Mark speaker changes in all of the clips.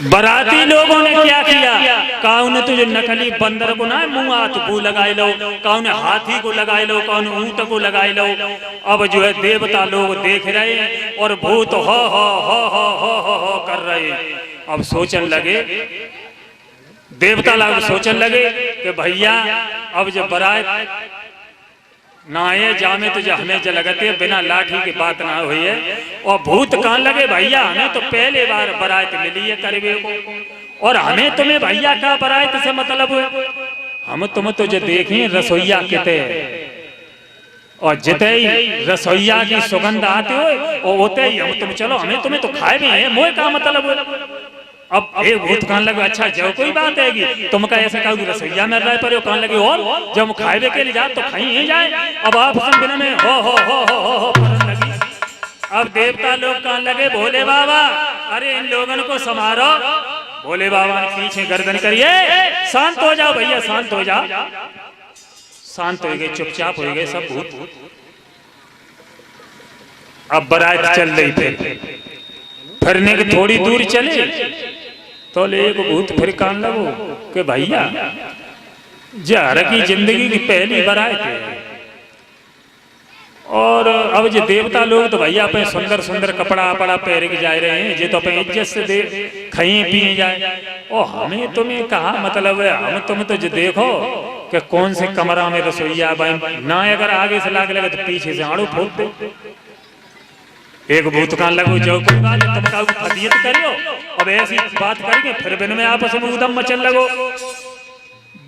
Speaker 1: बराती लोगों ने क्या किया, काऊ ने तुझे नकली बंदर को ना मुंह हाथ को लगाए लो, काऊ ने हाथी को लगाए लो, काऊ ने ऊंट को लगाए लो। अब जो है देवता लोग देख रहे हैं और भूत हो हो कर रहे हैं। अब सोचने लगे, देवता लोग सोचने लगे कि भैया अब जब बारात ना आए जामे तो हमें लगते बिना लाठी की बात ना हुई है। और भूत कहने लगे भैया हमें तो पहले बार बारात मिली है करीबे को, और हमें तुम्हें भैया क्या बारात से मतलब है, हम तुम तो जो देखें रसोईया किते और जिते ही रसोईया की सुगंध आते हो और होते ही हम तुम चलो हमें तुम्हें तो खाए भी हैं, मोह का मतलब है। अब एक भूत कहने लगे अच्छा जब कोई बात हैगी तुम का ऐसा कहोगे रसोईया में रह पर कहने लगे और जब हम खाए के लिए जाए तो खाई ही जाए। अब आप बिना में हो करने लगी। अब देवता लोग कहने लगे भोले बाबा अरे इन लोगों को संभालो। भोले बाबा ने पीछे गर्दन करिए, शांत हो जाओ भैया शांत हो जाओ। शांत हो गए, चुपचाप हो गए सब भूत। अब बारात चल रही थी, फिरने के थोड़ी दूर चले तो एक भूत फिर कहने लगो कि भैया जार की जिंदगी की पहली बारात है और अब जो देवता लोग तो भैया अपने सुंदर सुंदर कपड़ा अपड़ा पहन के जा रहे हैं, जे तो अपने इज्जत से दे खाए पिए जाए और हमें तुम्हें कहा मतलब है, हम तुम तो जो देखो कि कौन से कमरा में रसोईया ना अगर आगे से लाग लगे तो पीछे से आड़ू फूट दे। एक भूत कहने लगो जो कोई बात तुम का हदियत करियो, अब ऐसी बात करेंगे फिर बिन में आपस में उदम मचल लगो।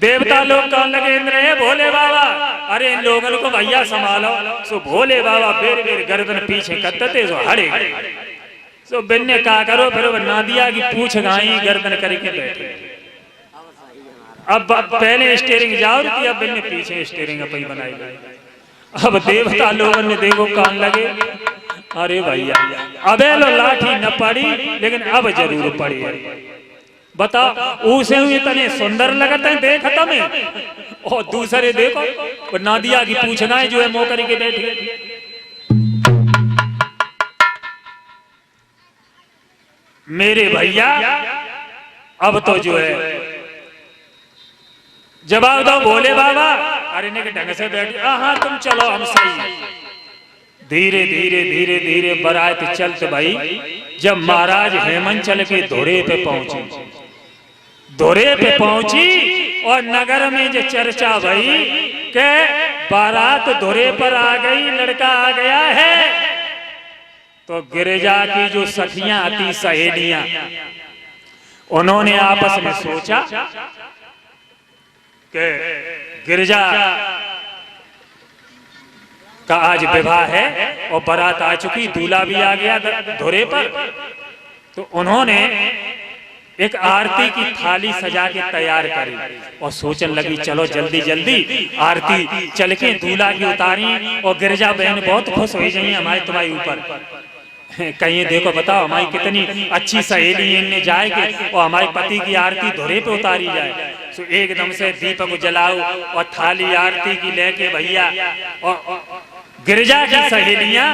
Speaker 1: देवता लोग कहने लगे इंद्र है भोले बाबा अरे इन लोगों को भैया संभालो। सो भोले बाबा बेर बेर गर्दन पीछे करते सो हड़े सो बिन ने कहा करो फिर नादिया की पूछ गाई गर्दन करके बैठे। अब पहले स्टीयरिंग जाओ थी, अब बिन ने पीछे स्टीयरिंग अपनी बनाई गई। अब देवता लोगों ने देखो कहने लगे अरे भैया अबे लो लाठी न पड़ी लेकिन अब जरूर पड़ी है। बता उसे इतने सुंदर लगते हैं देख तुम्हें और दूसरे देखो नादिया की पूछना जो है मोकरी के बैठे। मेरे भैया अब तो जो है जवाब दो भोले बाबा। अरे ने के ढंग से बैठ हाँ तुम चलो हम सही। धीरे धीरे धीरे धीरे बारात चलते भाई जब महाराज हेमंचल के धोरे पे पहुंची, धोरे पे पहुंची और नगर में जो चर्चा भई के बारात धोरे पर आ गई, लड़का आ गया है। तो गिरिजा की जो सखियां आती सहेलियां उन्होंने आपस में सोचा कि गिरिजा का आज विवाह है और बारात आ चुकी, दूल्हा भी आ गया धोरे पर। तो उन्होंने एक आरती की थाली सजा के तैयार करी और सोचने लगी चलो जल्दी जल्दी आरती चल के दूल्हा की उतारी और गिरिजा बहन बहुत खुश हो जाइए हमारे तुम्हारे ऊपर। कहीं देखो बताओ हमारी कितनी अच्छी सहेली इनने जाए के और हमारे पति की आरती धोरे पे उतारी जाए। तो एकदम से दीपक जलाओ और थाली आरती की लेके भैया और गिरिजा की सहेलियां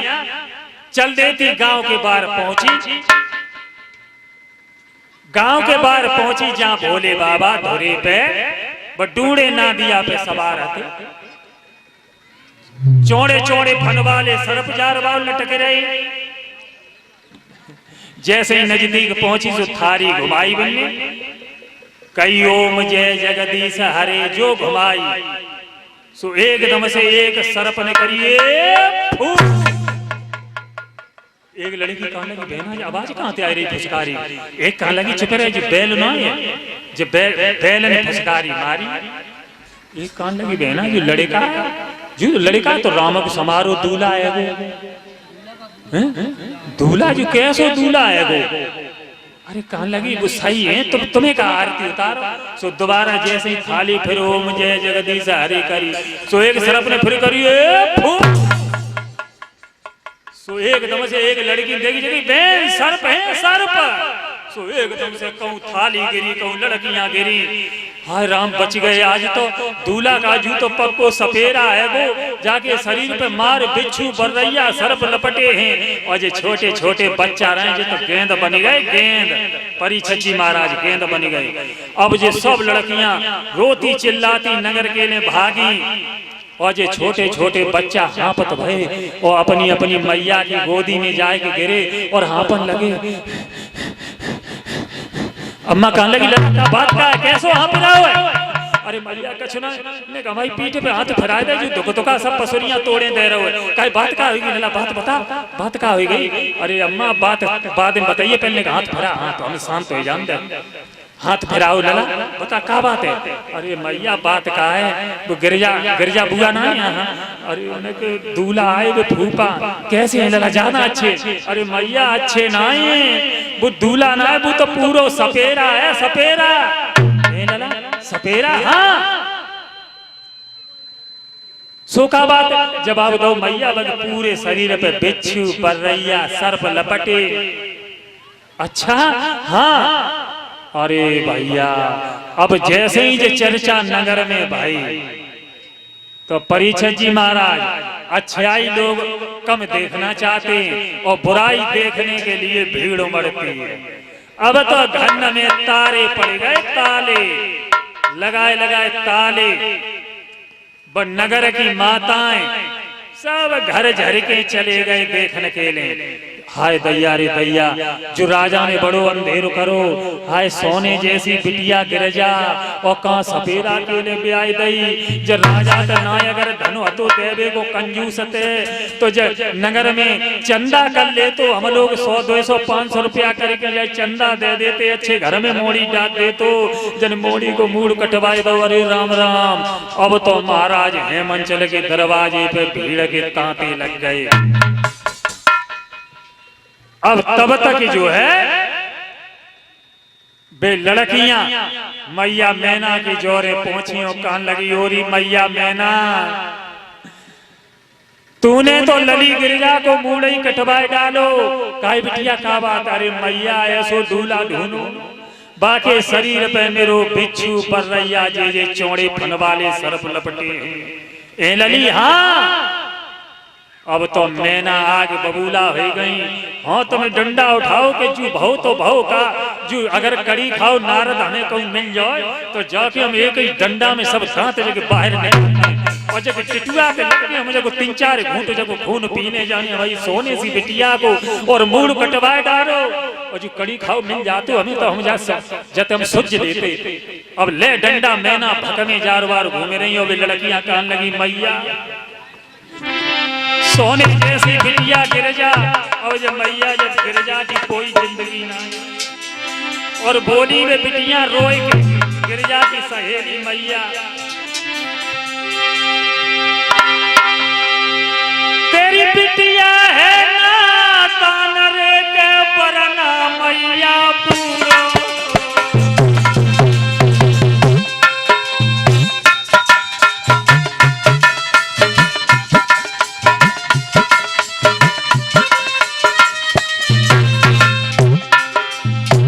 Speaker 1: चल देती गांव के बाहर पहुंची। गांव के बाहर पहुंची जहां भोले बाबा धोरे पे बटूड़े नादिया पे सवार थे। चौड़े चौड़े फन वाले सरपजार वाल लटक रहे। जैसे ही नजदीक पहुंची तो थारी घुमाई बनने कई ओम जय जगदीश हरे जो घुमाई। सो एकदम से एक सरप ने करिए एक लड़की कहने लगी बहना आवाज कहाँ से आ रही फुसकारी। एक कहने लगी चुप रहे जो बैल ना है जो बैल ने फुसकारी मारी। एक कहने लगी बहना जो लड़का जो लड़का तो रामक समारोह दूल्हा है वो दूल्हा जो कैसो दूल्हा है वो। अरे कहने लगी वो सही है तुम तुम्हें का आरती उतारो। सो दोबारा जैसे ही थाली फिर ओम जय जगदीश हरि करी सो एक सरप ने फिर करी सो एकदम से एक लड़की देखी जगी बहन सर्प है सर्प। सो एकदम से कहूँ थाली गिरी कहूँ लड़कियां गिरी। हाय राम बच गए आज तो दूल्हा का जू तो पक्को सपेरा है वो जाके शरीर पे मार बिच्छू बर्रैया सर्प लपटे हैं और जो छोटे छोटे बच्चा रहे जो तो गेंद बन गए गेंद। परिछज्जी महाराज गेंद बन गए। अब जे सब लड़कियां रोती चिल्लाती नगर के ने भागी और जे छोटे छोटे बच्चा हापत भये और अपनी अपनी मैया की गोदी में जाए के गिरे और हापन लगे। अम्मा कहने लगी लड़का बात का है, कैसो हाँप रहा है? अरे मैया कछ ना ने कहा भाई पीठ पे हाथ फैलाए दे जो दुख दुखा सब पसुरियां तोड़े दे रहे हो। कहे बात का होगी? लला बात बता, बात का हो गई? अरे अम्मा बात बाद में बताइए, पहले का हाथ फैला। हाँ तो हम शांत हो जान दे, हाथ फिराओ लला, बता क्या बात है? अरे मैया बात का है, वो गिरजा बुआ ना है यहाँ। अरे उनके दूल्हा आए वो फूफा, कैसे है लला? ज्यादा अच्छे। अरे मैया अच्छे ना है, वो दूल्हा ना है, वो तो पूरा सपेरा है, सपेरा लला, सपेरा। हाँ सोखा बात जवाब दो मैया। बग पूरे शरीर पे बिच्छू परैया सर्प लपटे। अच्छा हाँ। अरे भैया अब जैसे ही जो चर्चा नगर में भाई तो परिछज्जी महाराज अच्छाई लोग कम देखना चाहते हैं और बुराई देखने के लिए भीड़ उमड़ती है। अब तो घन में तारे पड़ गए, ताले लगाए लगाए ताले। नगर की माताएं सब घर झर के चले गए देखने के लिए। हाय दैया रे दैया, जो राजा ने बड़ो अंधेर करो। हाय सोने जैसी बिटिया गिरजा और कहाँ सपेरा के लिए ब्याह दई। जब राजा का नाय अगर धनु हतो देवे को कंजूस थे तो जब नगर में चंदा कर ले तो हम लोग 100 200 500 रुपया करके जाए चंदा दे देते, अच्छे घर में मोड़ी डाल दे तो जन मोड़ी को मूड कटवाए दो। अरे राम राम, अब तो महाराज हेमंचल के दरवाजे पे भीड़ के तांते लग गए। अब तब तक जो है बे लड़कियां मैया मैना के जोरे पहुंची और कहने लगी, ओरी मैया मैना तूने तो लली गिरिजा को मूड़ ही कटवाए डालो। काई बिटिया का बात? अरे मैया ऐसो दूल्हा ढूंढो, बाकी शरीर पे मेरो बिच्छू पर रैया जे जे चौड़े फन वाले सर्प लपटे हैं। ए लली हाँ। अब तो मैना आग बबूला हो गई। हाँ तुम्हें डंडा उठाओ कि जू भाव तो भाव का जू अगर कड़ी खाओ नारद हमें कहीं मिल जाए तो जाके हम एक ही डंडा में सब दांत लेके बाहर निकलते और जब टिटुआ के लगे मुझे को 3-4 घूंट जब खून पीने जाने भाई सोने सी बिटिया को और मूड कटवाए डालो और जो कड़ी खाओ मिल जाते हमें तो हम जब हम सुझ देते। अब ले डंडा मैना भकमे जार घूमे रही और लड़कियां कहने लगी मैया सोने जैसी बिटिया गिरजा। और जब मैया जब गिरजा की कोई जिंदगी ना और बोली में बिटिया रोए गिरजा की सहेली मैया तेरी बिटिया है ना तान रे के परना मैया पूरा।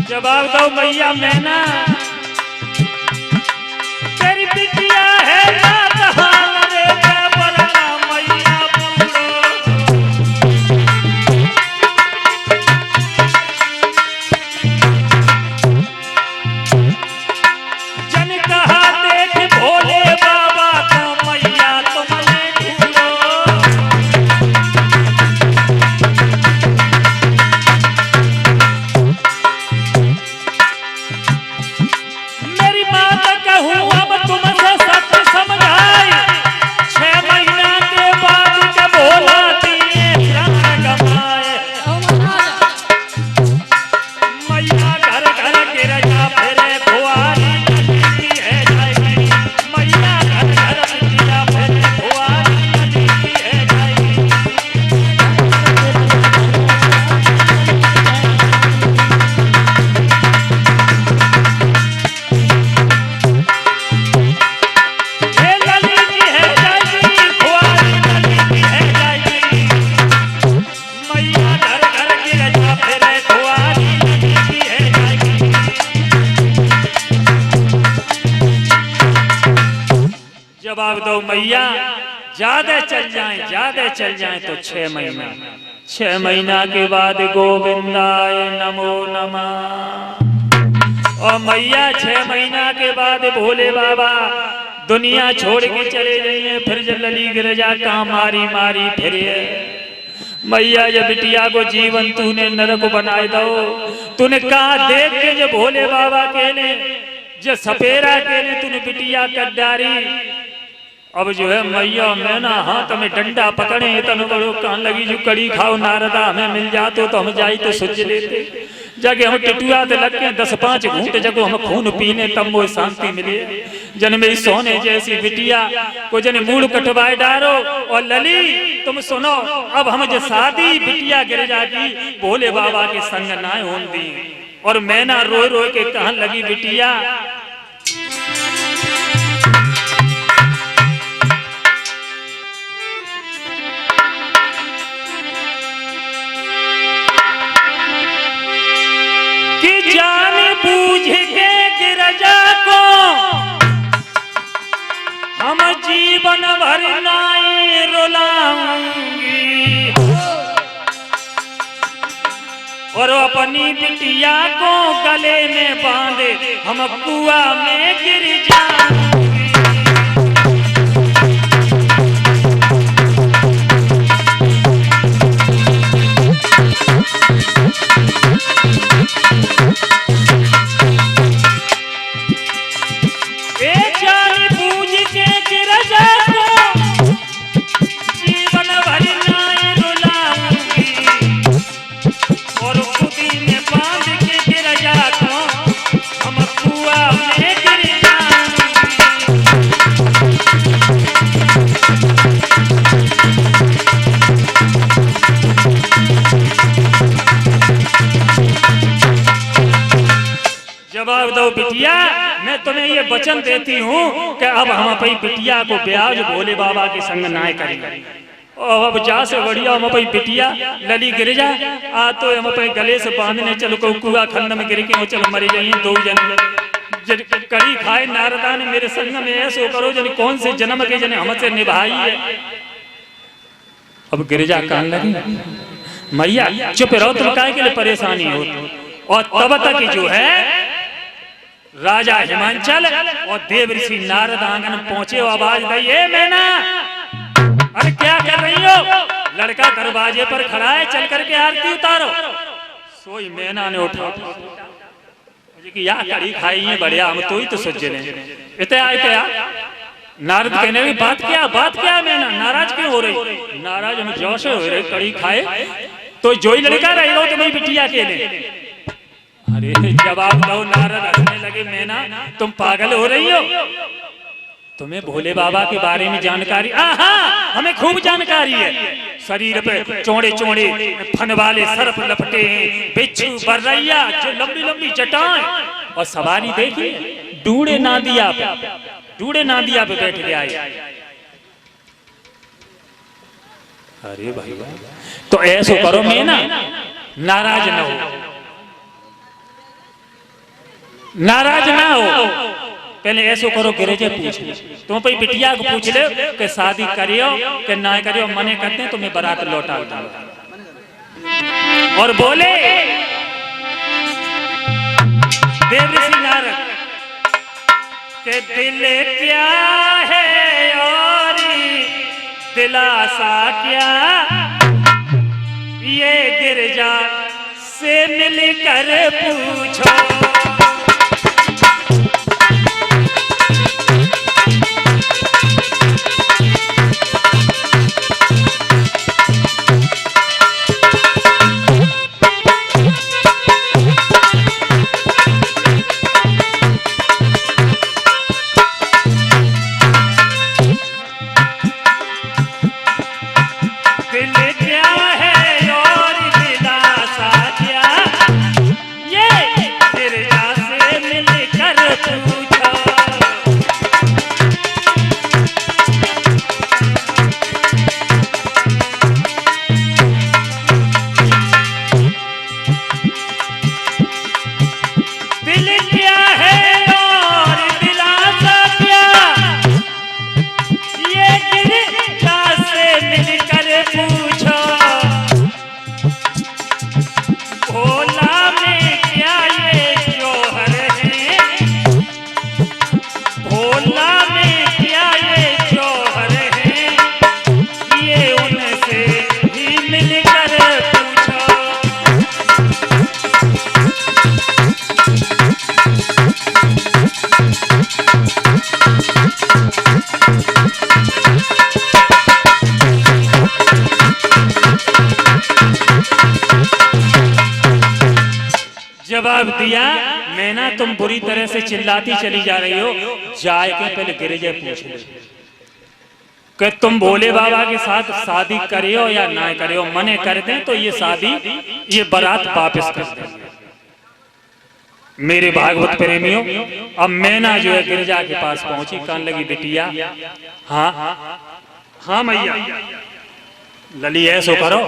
Speaker 1: जवाब दो मैया मैना तेरी बिटिया है ना तहान रे के परना मैया पूरो। जन कहा देख भोले बाबा को मैया तुमने ढूंढो। अब तुमसे सच समझाई 6 महीना के बाद जब भोला दिए प्राण गवाए। मैया घर घर गिरजा फिरे भुआरी नदी है जाएगी। मैया घर घर गिरजा फिरे भुआरी नदी है जाएगी। जवाब दो मैया ज्यादा चल जाए तो 6 महीना के बाद गोविंदाय नमो नमः। और मैया 6 महीना के बाद भोले बाबा दुनिया छोड़ के चले गए। फिर जब लली गिरजा का मारी मारी फिरे मैया ये बिटिया को जीवन तूने नरक बनाए दो। तूने कहा देख के जो भोले बाबा के ने जो सपेरा के ने तूने बिटिया कर डारी। अब जो है मैया मैं ना हाथ में डंडा पकड़े तन बड़ो कान लगी जो कड़ी खाओ नारदा हमें मिल जाते तो हम जाई तो सुझ लेते। जगे हम टिटुआ ते लग के 10-5 घूंट जगो हम खून पीने तब वो शांति मिले। जन में सोने जैसी बिटिया को जन मूड कटवाए डारो। और लली तुम सुनो अब हम जो शादी बिटिया गिरजा की भोले बाबा के संग ना होन दी। और मैना रोए रोए के कहन लगी बिटिया जान बूझ के गिरजा को हम जीवन भर नाई रुलाऊंगी। और अपनी बिटिया को गले में बांधे हम कुआ में गिर जाऊंगी। जवाब दो बिटिया मैं तुम्हें ये वचन देती हूँ कि अब हम अपनी बिटिया को ब्याज भोले बाबा के संग नाय करेंगे। अब जा से बढ़िया हम अपनी बिटिया लली गिरजा आ तो हम अपने गले से बांधने चलो को कुआ खंड में गिर के चलो मरे जाइए 2 जन कड़ी खाए नारदा ने मेरे संग में ऐसो करो जन कौन से जन्म के जन हमसे निभाई है। अब गिरजा कहने लगी मैया चुप रहो तुम काहे के लिए परेशानी हो। और तब तक जो है राजा हिमांचल और देव ऋषि नारद आंगन पहुंचे। आवाज दी मैना अरे क्या कर रही हो। लड़का दरवाजे पर खड़ा है चल करके आरती उतारो। सोई मैना ने उठा कि या कड़ी खाई है बढ़िया हम तो ही तो सज्जन है इतने आए क्या। नारद कहने की बात क्या मैना नाराज क्यों हो रही। नाराज हम जोश हो रहे कड़ी खाए तो जो ही लड़का रहेगा तो मेरी बिटिया के ने। अरे जवाब दो। नारद हंसने लगे मैना तुम पागल हो रही हो। तुम्हें भोले बाबा के बारे में जानकारी हमें खूब जानकारी है। शरीर पे चौड़े चौड़े फन वाले सर्प लपटे हैं बिच्छू बर्रैया जो लंबी लंबी जटाएं और सवारी देखिए डूढ़े नादिया पे बैठ गया है। अरे भैया तो ऐसो करो मैना नाराज ना हो पहले ऐसो करो गिरजे पूछ तुम अपनी बिटिया को पूछ ले कि शादी करियो कि ना करियो। मने करते हैं तुम्हें बारात लौटा दूंगा। और बोले देव ऋषि नारद के दिल क्या है और दिलासा क्या ये गिरजा से मिलकर पूछो। भैया मैं ना तुम बुरी तरह से चिल्लाती चली जा रही हो, जाए के पहले गिरिजा पूछ ले कि तुम भोले बाबा के साथ शादी करियो या ना करियो। मने कर दें तो ये शादी, ये बारात वापस कर दें। मेरे भागवत प्रेमियों, अब मैना जो है गिरिजा के पास पहुंची, कहने लगी बिटिया, हाँ हाँ मैया लली ऐसो करो,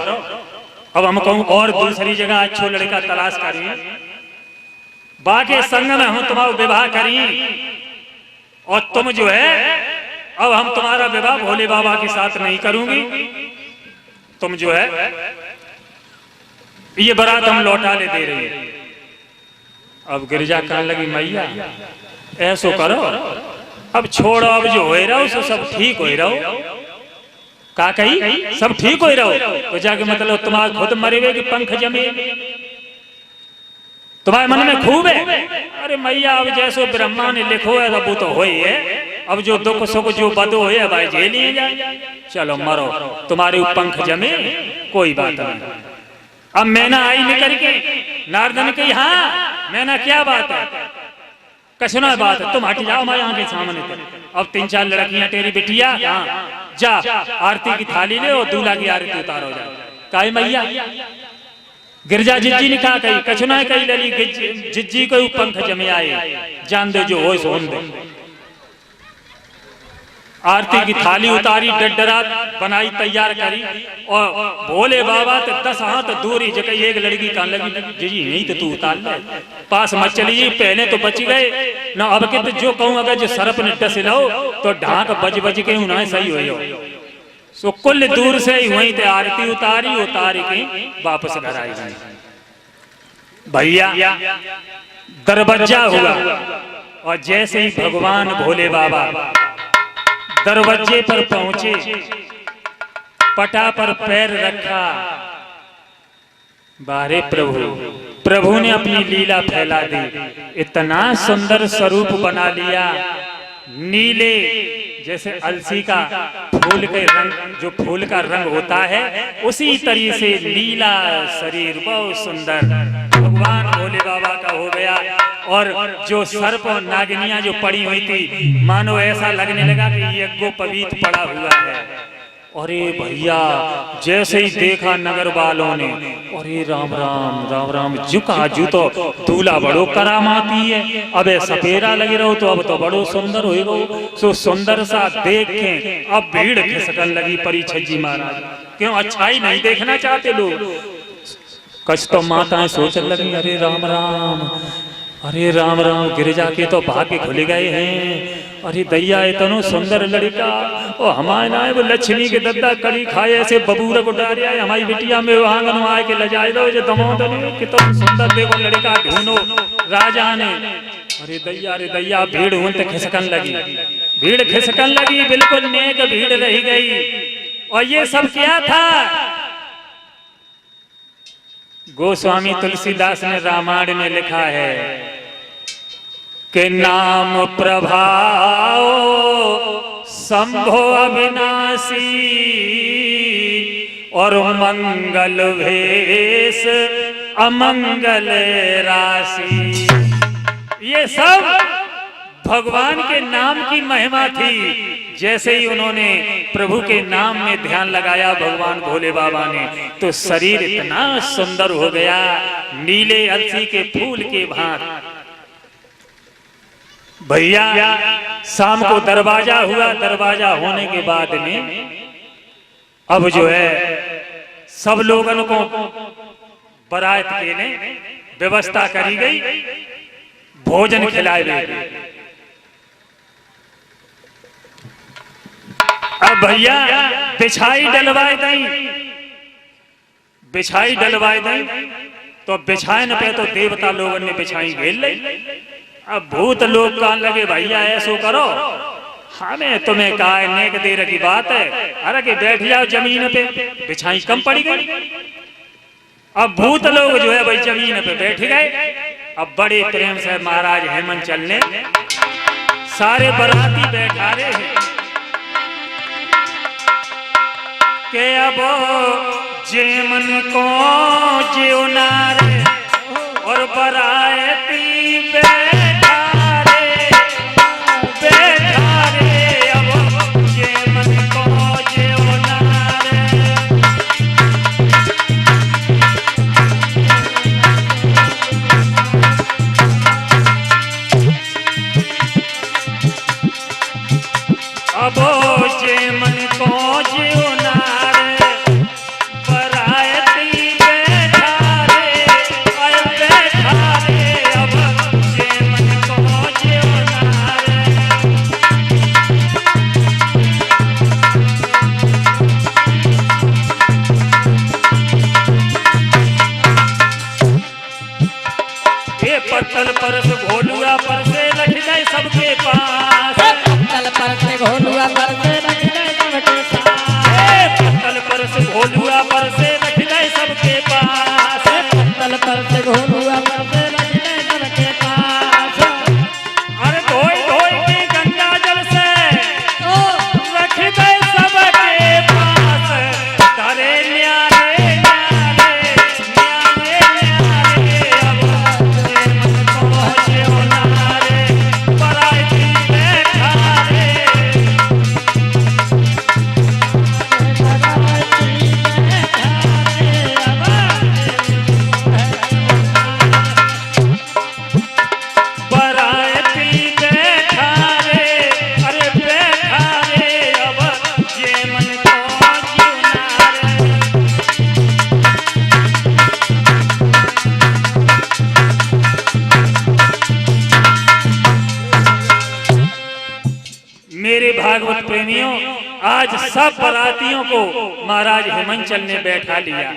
Speaker 1: अब हम कहूँ और दूसरी जगह अच्छो लड़का तलाश करिए, बाकी संग में हम तुम्हारा विवाह करिए, और तुम जो है अब हम तुम्हारा विवाह भोले बाबा के साथ नहीं करूंगी, तुम जो है ये बारात हम लौटा ले दे रही है। अब गिरिजा कहने लगी मैया ऐसो करो, अब छोड़ो, अब जो हो रहा हो सब ठीक हो रहो। का कही सब ठीक हो रहो तो जाके मतलब तुम्हारा खुद मरे हुए कि पंख जमे, तुम्हारे मन में खूब है। अरे मैया अब जैसो ब्रह्मा ने लिखो है वो तो हो ही है, अब जो दुख सुख जो बदो है भाई झेल ही जाए, चलो मरो, तुम्हारे पंख जमे कोई बात नहीं। अब मैना आई निकल के नारदन की, हाँ मैना क्या बात है, कशना बात है, तुम हट जाओ मैं यहाँ के सामने थे। अब 3-4 लड़कियां तेरी बिटिया, हाँ जा आरती की थाली ले और दूल्हा की आरती उतारो जा। काहे मैया गिरजा जिज्जी ने कहा कही, कछुना कही लली जिज्जी को पंख जमे आए, जान दे जो हो सोन दे। आरती की थाली उतारी, डडरा बनाई तैयार करी, और भोले बाबा तो 10 हाथ दूरी जगह एक लड़की कान लगी, जी नहीं तो तू उतार ले, पास मत चलिए, पहले तो बच गए ना, अब के तो जो कहूँ अगर जो सरप ने डस लो तो ढाक बज के उन्हें सही हो। सो कुल दूर से ही वहीं ते आरती उतारी, उतारी के वापस घर आई गई। भैया दरवाजा हुआ, और जैसे ही भगवान भोले बाबा दरवाजे पर पहुंचे, पटा पर पैर रखा, बारे प्रभु ने अपनी लीला फैला दी, इतना सुंदर स्वरूप बना लिया, नीले जैसे अलसी का फूल के रंग, जो फूल का रंग होता है उसी तरीके से नीला शरीर बहुत सुंदर भगवान भोले बाबा का हो गया। और जो सर्प और नागिनियां जो पड़ी हुई थी, मानो ऐसा लगने लगा कि ये गो पवित्र पड़ा हुआ है। अरे भैया जैसे ही देखा नगर वालों ने, अरे राम राम राम राम, झुका जू तो दूल्हा बड़ो करामाती है, अबे सपेरा लगे रहो तो अब तो बड़ो सुंदर होएगा। सो सुंदर सा देखें, अब भीड़ खिसकन लगी परीक्षित जी महाराज, क्यों अच्छाई नहीं देखना चाहते लोग। कछ तो माताएं सोचने लगी, अरे राम राम, अरे राम राम, गिरिजा के तो भाग्य खुल गए हैं। अरे दैया इतना सुंदर लड़का, और हमारे ना वो लक्ष्मी के दद्दा करी खाए ऐसे बबूर को डाल आए, हमारी बिटिया में आंगन आए के लजाए दो जो दमोदर, कितना सुंदर देखो लड़का ढूंढो राजा ने। अरे दैया भीड़ हुन तो खिसकन लगी, भीड़ खिसकन लगी, बिल्कुल नेक भीड़ रह गई। और ये सब क्या था? गोस्वामी तुलसीदास ने रामायण में लिखा है कि नाम प्रभाव शंभो अविनाशी, और मंगल भेष अमंगल राशि। ये सब भगवान के नाम की महिमा थी। जैसे ही उन्होंने प्रभु के नाम में ध्यान लगाया भगवान भोले बाबा ने, तो शरीर इतना सुंदर हो गया, नीले अलसी के फूल के भांति। भैया शाम को दरवाजा हुआ, दरवाजा होने के बाद में अब जो है सब लोगों को बारात के लिए व्यवस्था करी गई, भोजन खिलाए गए। अब भैया बिछाई डलवाए दई, बिछाई डलवाए दई, तो बिछाइन पे तो देवता लोगों ने बिछाई घेर ली। अब भूत लोग कहने लगे भैया ऐसो करो, हमें तुम्हें कहा नेक देर की बात है, अरे कि बैठ जाओ जमीन पे, बिछाई कम पड़ी गई। अब भूत लोग जो है भाई जमीन पे बैठ गए। अब बड़े प्रेम से महाराज हेमंत चल ने सारे बराती बैठा रहे हैं के अब जेमन को जीवनारे और बराती पत्तल परस घोलुआ पर से रख दे सबके पास,
Speaker 2: पत्तल पर से घोलुआ पर से रख दे सबके पास,
Speaker 1: पत्तल परस घोलुआ पर से रख दे सबके पास,
Speaker 2: पत्तल पर से घोलुआ पर से रख दे सबके पास।
Speaker 1: अरे धोई धोई के गंगा जल से रख दे सबके पास, तारे न्यारे न्यारे न्यारे न्यारे अब जे मन पहुँचे हो नारे पराई थी बैठा रे। बराती बैठा रे, अरे बैठा रे अब जे मन पहुँचे हो नारे। मेरे भागवत प्रेमियों, आज सब बरातियों को महाराज हेमंचल ने बैठा लिया।